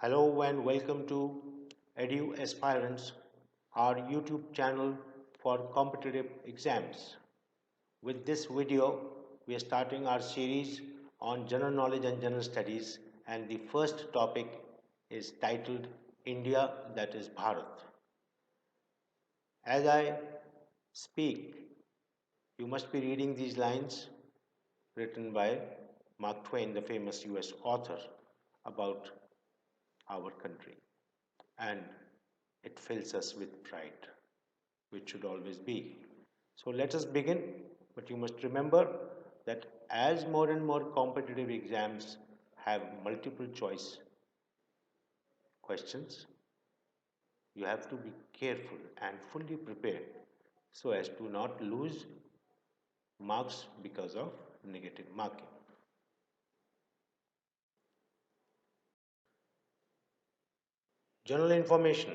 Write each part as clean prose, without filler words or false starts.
Hello and welcome to Edu Aspirants, our YouTube channel for competitive exams. With this video, we are starting our series on general knowledge and general studies, and the first topic is titled India, that is Bharat. As I speak, you must be reading these lines written by Mark Twain, the famous US author, about our country, and it fills us with pride, which should always be. So let us begin, but you must remember that as more and more competitive exams have multiple choice questions, you have to be careful and fully prepared so as to not lose marks because of negative marking. General information.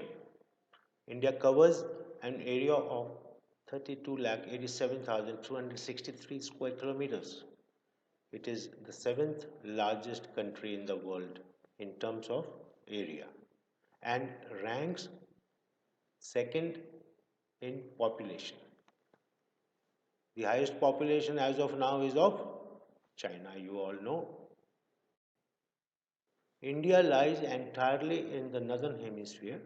India covers an area of 32,87,263 square kilometers. It is the seventh largest country in the world in terms of area and ranks second in population. The highest population as of now is of China, you all know. India lies entirely in the northern hemisphere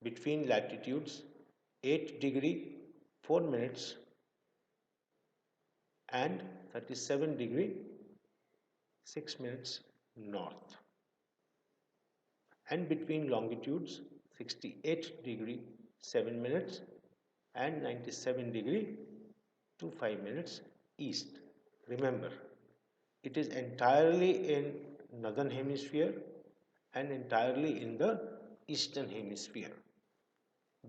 between latitudes 8 degree 4 minutes and 37 degree 6 minutes north, and between longitudes 68 degree 7 minutes and 97 degree 25 minutes east. Remember, it is entirely in northern hemisphere and entirely in the eastern hemisphere.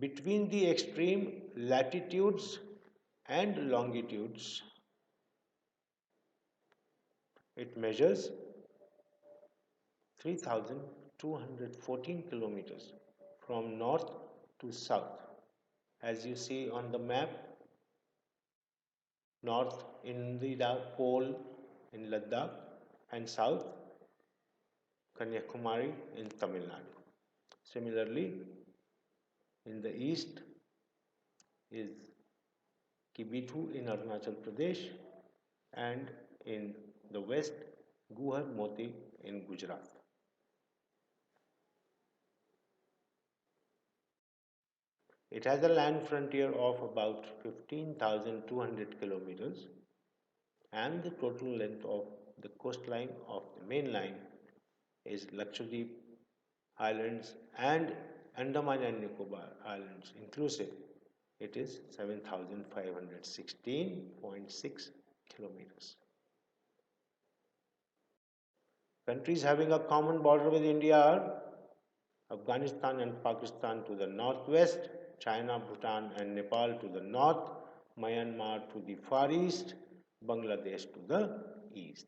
Between the extreme latitudes and longitudes, it measures 3,214 kilometers from north to south. As you see on the map, north in the pole in Ladakh and south Kanyakumari in Tamil Nadu. Similarly, in the east is Kibithu in Arunachal Pradesh, and in the west Guhar Moti in Gujarat. It has a land frontier of about 15,200 kilometers, and the total length of the coastline of the main line is Lakshadweep Islands and Andaman and Nicobar Islands inclusive. It is 7,516.6 kilometers. Countries having a common border with India are Afghanistan and Pakistan to the northwest, China, Bhutan and Nepal to the north, Myanmar to the far east, Bangladesh to the east.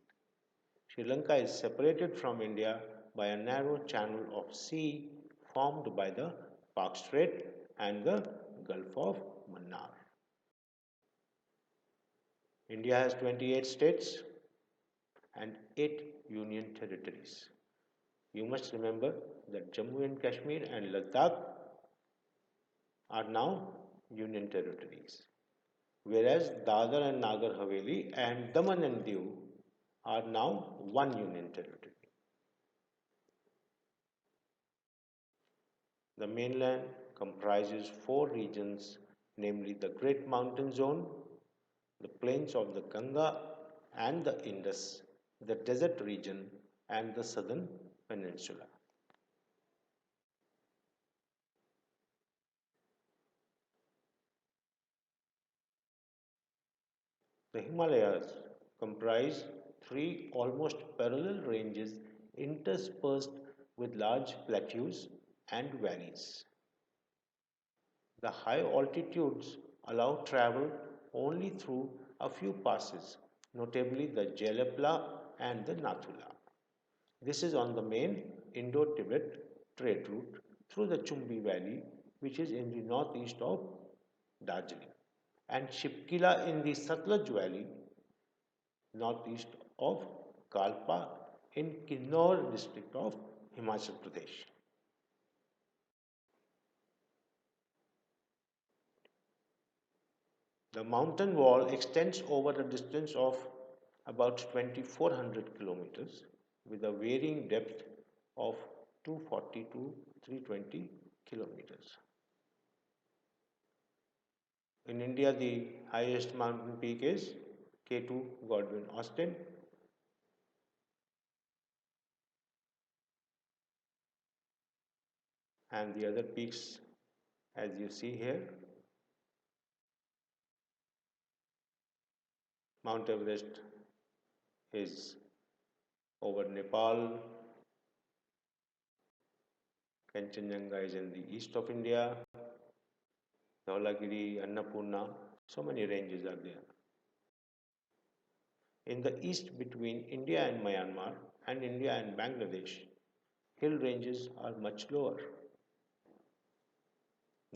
Sri Lanka is separated from India by a narrow channel of sea formed by the Park Strait and the Gulf of Mannar. India has 28 states and 8 union territories. You must remember that Jammu and Kashmir and Ladakh are now union territories, whereas Dadar and Nagar Haveli and Daman and Diu are now one union territory. The mainland comprises 4 regions, namely the Great Mountain Zone, the plains of the Ganga and the Indus, the desert region and the southern peninsula. The Himalayas comprise 3 almost parallel ranges interspersed with large plateaus and valleys. The high altitudes allow travel only through a few passes, notably the Jelapla and the Nathula. This is on the main Indo-Tibet trade route through the Chumbi Valley, which is in the northeast of Darjeeling, and Shipkila in the Satluj Valley, northeast of Kalpa in Kinnaur district of Himachal Pradesh. The mountain wall extends over a distance of about 2400 kilometers with a varying depth of 240 to 320 kilometers. In India, the highest mountain peak is K2 Godwin Austen, and the other peaks, as you see here, Mount Everest is over Nepal, Kanchenjunga is in the east of India, Dhaulagiri, Annapurna, so many ranges are there. In the east between India and Myanmar and India and Bangladesh, hill ranges are much lower.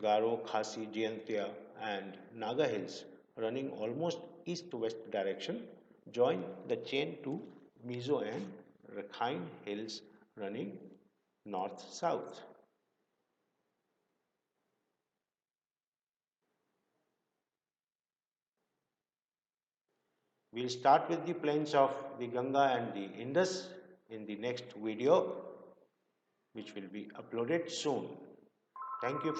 Garo, Khasi, Jaintia and Naga hills running almost east-west direction join the chain to Mizo and Rakhine hills running north-south. We'll start with the plains of the Ganga and the Indus in the next video, which will be uploaded soon. Thank you.